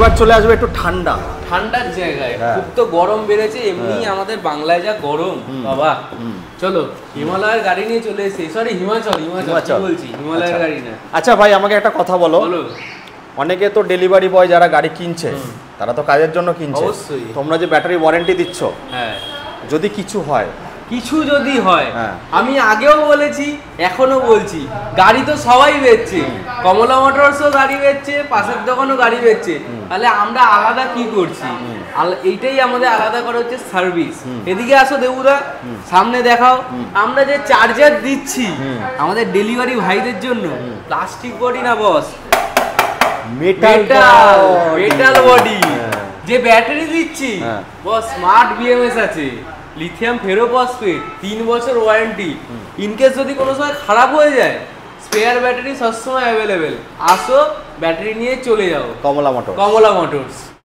এবার চলে আসবে একটু ঠান্ডা ঠান্ডার জায়গায়। খুব তো গরম বেড়েছে এমনি, আমাদের বাংলায় যা গরম বাবা। চলো হিমালয়ের গাড়ি নিয়ে চলে এসেছি, সরি হিমাচল বলছি, হিমালয়ের গাড়ি না। আচ্ছা ভাই, আমাকে একটা কথা বলো, অনেকে তো ডেলিভারি বয় যারা গাড়ি কিনছে তারা তো কাজের জন্য কিনছে, অবশ্যই। তোমরা যে ব্যাটারি ওয়ারেন্টি দিচ্ছ, হ্যাঁ, যদি কিছু হয়, যদি হয়, আমি আগেও বলেছি এখনো বলছি, গাড়ি তো সবাই বেচছে, কমলা মোটরসও গাড়ি বেচছে, পাশের দোকানও গাড়ি বেচছে, তাহলে আমরা আলাদা কি করছি? এইটাই আমাদের আলাদা করা হচ্ছে সার্ভিস। এদিকে আসো দেবুদা, সামনে দেখাও, আমরা যে চার্জার দিচ্ছি আমাদের ডেলিভারি ভাইদের জন্য, প্লাস্টিক বডি না বস, মেটাল বডি। যে ব্যাটারি দিচ্ছি বস, স্মার্ট বিএমএস আছে, লিথিয়াম ফেরোফসফেট, 3 বছর ওয়ারেন্টি। ইনকেস যদি কোনো সময় খারাপ হয়ে যায়, স্পেয়ার ব্যাটারি সবসময় অ্যাভেলেবেল। আসো, ব্যাটারি নিয়ে চলে যাও কমলা মোটরস।